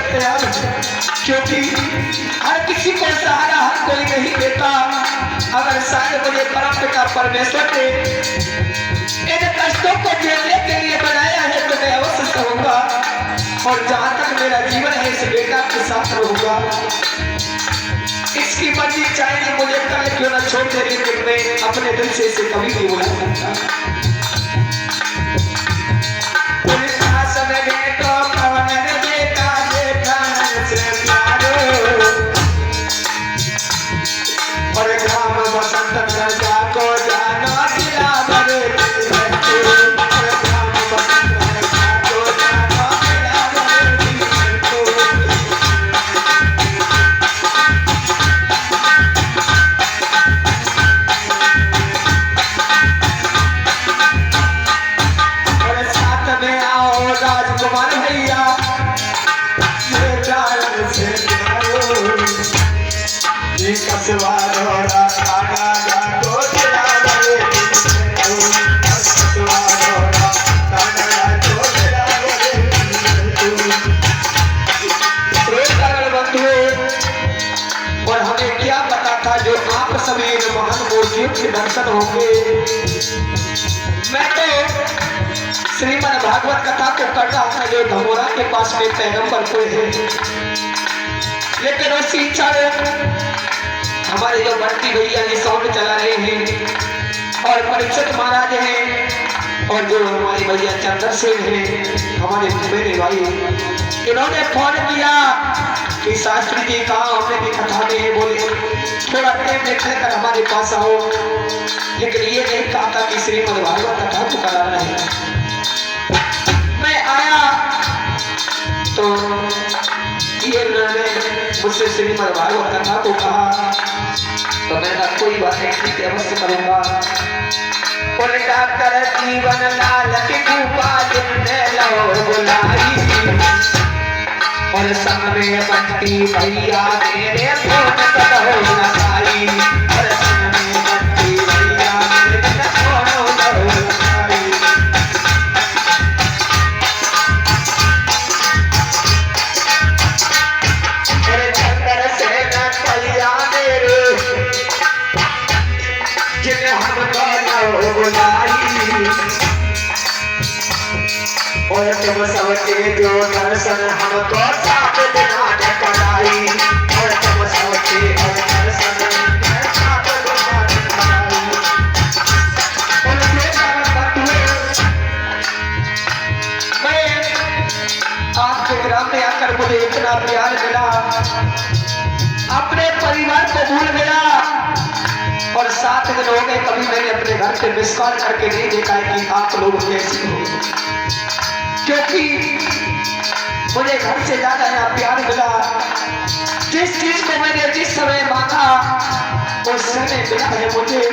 तैयार हूँ, क्योंकि हर किसी को सहारा हर कोई नहीं देता। अगर शायद मुझे परम पिता परमेश्वर ने इन कष्टों को झेलने के लिए बनाया है तो मैं अवश्य सहूंगा, और जहां तक मेरा जीवन है इस बेटा के साथ रहूंगा। इसकी मर्जी चाहे मुझे कल क्यों न छोड़ दे, लेकिन मैं अपने दिल से इसे कभी नहीं बुला सकता। और ग्राम बसंत राजा को जाना दिला बरे, और ग्राम बसंत राजा को जाना दिला बरे। और साथ में आओ राजकुमार भैया, ये प्यार से कसवार हो रहा गाना को दिला बरे, कसवार हो रहा गाना को दिला बरे। और हमें क्या पता था जो आप सभी महान मूर्तियों के दर्शन होंगे। मैं तो श्रीमद् भागवत कथा को कर रहा था जो धमोरा के पास में पैगंबर को है, लेकिन उसी क्षण हमारे जो बंटी भैया ये साउंड चला रहे हैं, और परीक्षित महाराज हैं, और जो हमारे भैया चंद्र सिंह हैं, हमारे मेरे भाई, इन्होंने फोन किया कि शास्त्री जी कहाँ हमने भी कथा में है, बोले थोड़ा टाइम निकल कर हमारे पास आओ। लेकिन ये नहीं कहा था कि श्रीमद् भागवत कथा को कराना है। मैं आया तो ये मुझसे श्रीमद् भागवत कथा को कहा, तो मैंने कहा कोई बात नहीं, ठीक है अवश्य करूंगा। उल्टा कर जीवन लाल की कृपा जिनने लो बुलाई, और संग में बंटी भैया मेरे फोन करो न आई, और संग में बंटी भैया मेरे फोन करो न आई। अरे चंद्र से न भैया मेरे जिन्हें हमको बुलाई, और तुम सबके जो दर्शन हमको साथ बिना कराई, और तुम सबके दर्शन साथ बिना कराई। मैं आपके ग्राम में आकर मुझे इतना प्यार मिला, अपने परिवार को भूल गया, और 7 दिन हो गए कभी मैंने अपने घर पे मिस कॉल करके नहीं देखा है कि आप लोग कैसे हो, क्योंकि मुझे घर से ज्यादा यहाँ प्यार मिला। जिस चीज को मैंने जिस समय मांगा उस समय मिला है मुझे।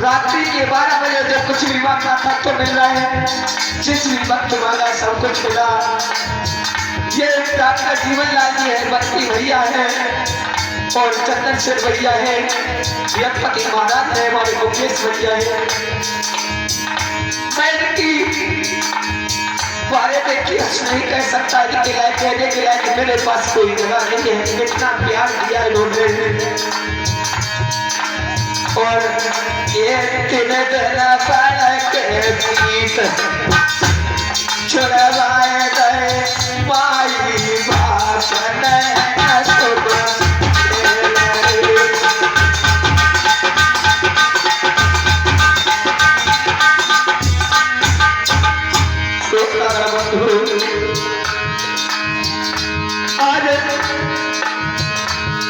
रात्रि के 12 बजे जो कुछ भी मांगा था तो मिल रहा है, जिस भी वक्त मांगा सब कुछ मिला। ये डॉक्टर जीवन लाल जी है, बंटी भैया है, और चंदन सिंह भैया है, यज्ञपति महाराज है, हमारे मुकेश भैया है। मैं इनकी बारे में कुछ नहीं कह सकता, इनके लायक कहने के लायक मेरे पास कोई जगह नहीं है। इतना प्यार दिया इन्होंने, और ये दिन देना पाया के गीत छुड़वाए गए माई भाषण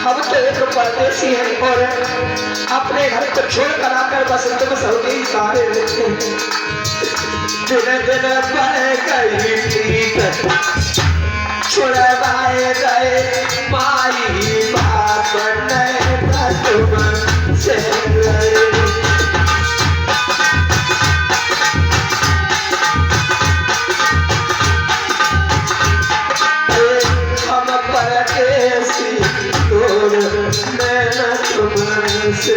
हम तो एक परदेसी हैं, और अपने घर को छोड़कर आकर बस तुम सऊदी सारे रहते हैं। दिन दिन बढ़ गई प्रीत छुड़वाए गए माई बाप तुम से से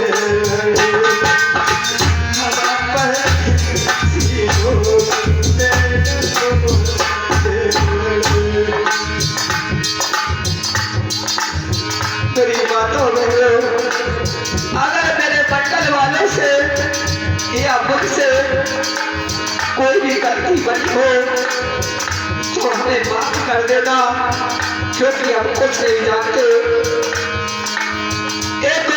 कोई भी गलती बनी हो तो हमें माफ कर देना, क्योंकि हम कुछ नहीं जानते। एक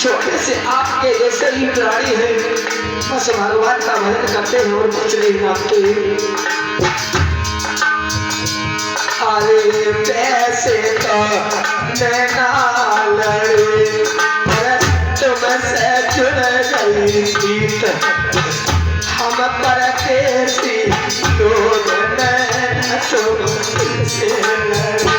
छोटे से आपके जैसे ही प्राणी है, बस भगवान का भजन करते हैं और कुछ नहीं जानते। अरे पैसे तो नैना लड़े तुमसे जुड़ गई प्रीत, हम पर कैसी लोग नैना तुमसे लड़े।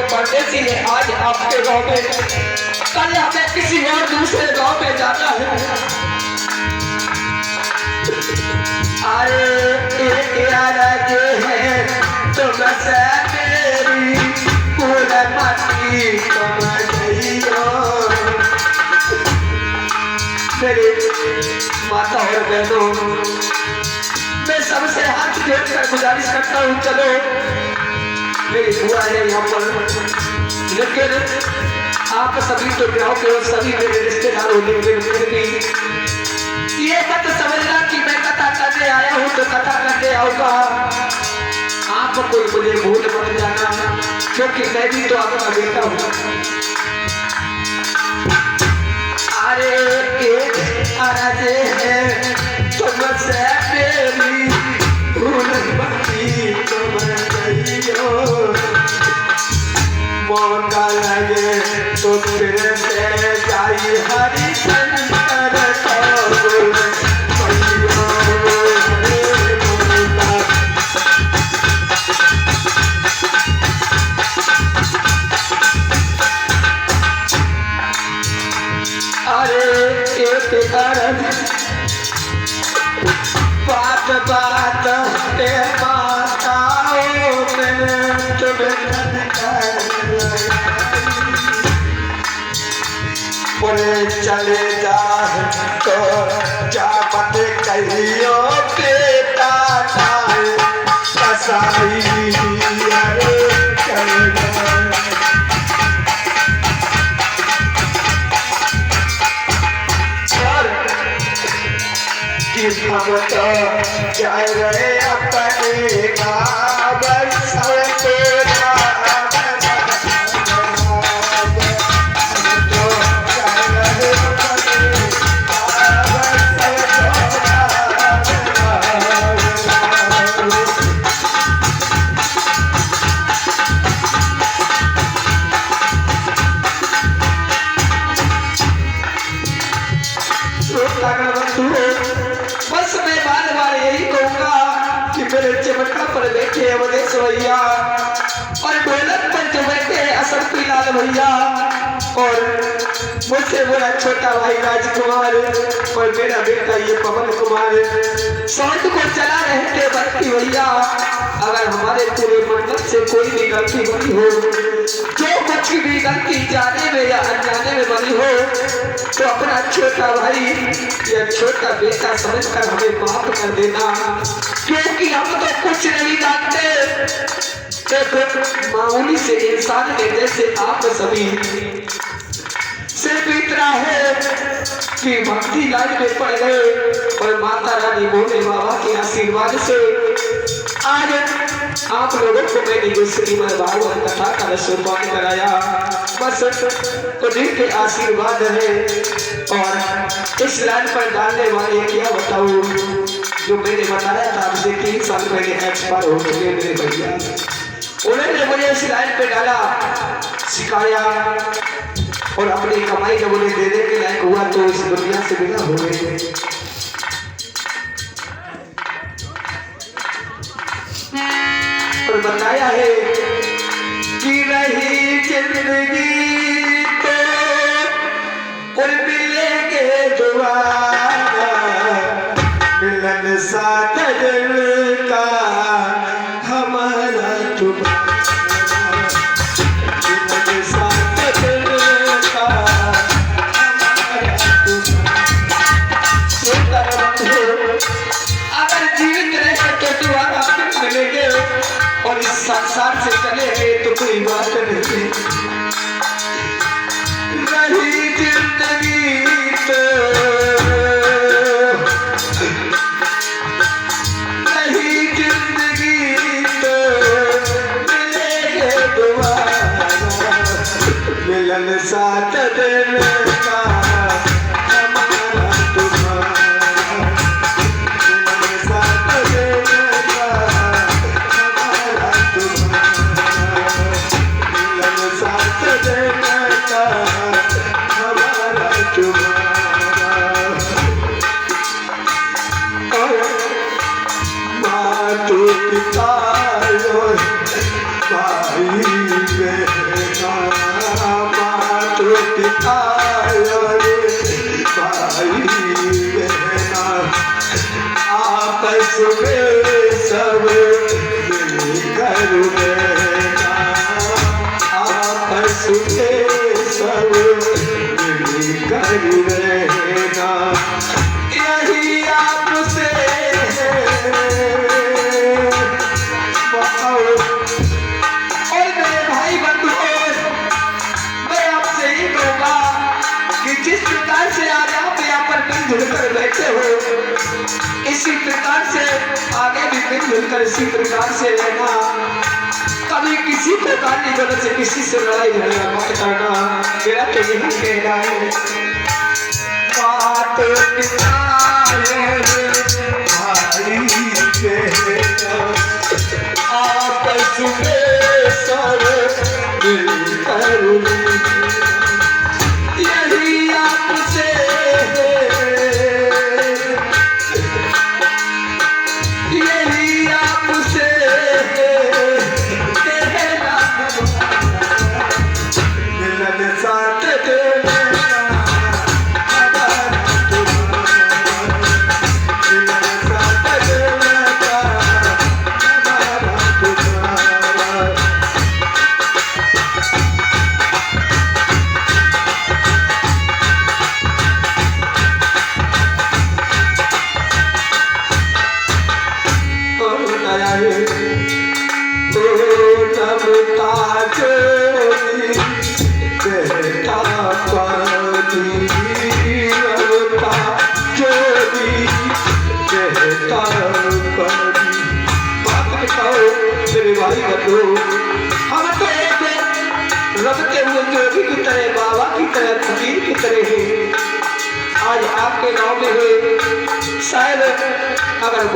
परदेसी है आज आपके गांव में, कल हमें किसी और दूसरे गांव में जाना है। अरे एक याद है तुमसे मेरी पूरा माटी कमर गई हो। मेरे माता और बहनों, मैं सबसे हाथ जोड़कर गुजारिश करता हूँ, चलो मेरी बुआ है यहाँ पर, लेकिन आप सभी तो गाँव के और सभी मेरे रिश्तेदार होने भी ये मत समझना कि मैं कथा करने आया हूँ तो कथा करने आऊंगा। आप कोई मुझे भूल मत जाना, क्योंकि मैं भी तो आपका बेटा हूँ। अरे अरे है तुमसे मेरी भूल मती कमर गई हो। मौका लगे तो फिर से जाई हरि शंकर को। बात बात पे माताओं में तुम्हें चले जा तो जा मत कहियो बेटा कसाई हम तो जा रहे अपने गाँव सबको बस मैं बार बार यही कहूंगा कि मेरे चिमटा पर बैठे अवधेश भैया और ढोलक पर जो बैठे असरपी लाल भैया और मुझसे बोला छोटा भाई राजकुमार और मेरा बेटा ये पवन कुमार सौंद को चला रहे थे बंटी भैया। अगर हमारे पूरे मंडल से कोई भी गलती बनी हो, जो कुछ भी गलती जाने में या अनजाने में बनी हो, तो अपना छोटा भाई या छोटा बेटा समझकर हमें माफ कर देना, क्योंकि हम तो कुछ नहीं जानते। एक मामूली से इंसान ने जैसे आप सभी सिर्फ इतना है कि भक्ति लाइन में पड़ गए और माता रानी भोले बाबा के आशीर्वाद से आज आप लोगों को मैंने जो श्रीमद् भागवत कथा का रसोपान कराया, बस उन्हीं के आशीर्वाद है। और इस लाइन पर डालने वाले क्या बताऊं, जो मैंने बताया था आपसे 3 साल पहले एक्सपायर हो चुके मेरे भैया, उन्होंने मुझे इस लाइन पे डाला, सिखाया और अपनी कमाई जब उन्हें देने के लायक हुआ तो इस दुनिया से विदा हो गए। और बताया है कि रही जिंदगी तो और मिलेंगे दोबारा, मिलन साथ दिल का हमारा तुम्हारा, मिलन साथ दिल का हमारा तुम्हारा। अगर जीवित रहे तो दोबारा फिर मिलेंगे और इस संसार से चले गए तो कोई बात नहीं। रही जिंदगी तो रही जिंदगी तो मिलेंगे दोबारा, मिलन साथ दिल का हमारा तुम्हारा, मिलन साथ दिल का हमारा तुम्हारा, मिलन साथ दिल का हमारा तुम्हारा। और मातु पिता भाई बहना, मातु पिता भाई बहना, आपस में सब मिलकर रहना, आपस में सब मिलकर रहना, यही आपसे और मेरे भाई बंधुओं, मैं आपसे ही कहूँगा कि जिस प्रकार से आज आप यहाँ पर मिलजुल कर बैठे हो, इसी प्रकार से आगे भी मिलजुल कर इसी प्रकार से रहना। कभी किसी को गाली गलौज से, किसी से लड़ाई झगड़ा मत करना, मेरा तो यही कहना है। बात आपस में सब मिलकर यही आपसे यही आपसे कहना, मिलन साथ देना हमारा तुम्हारा, मिलन साथ देना हमारा तुम्हारा। हम तो एक रबते हुए जोगी की तरह, बाबा की तरह, फकीर की तरह है। आज आपके गांव में हुए शायद अगर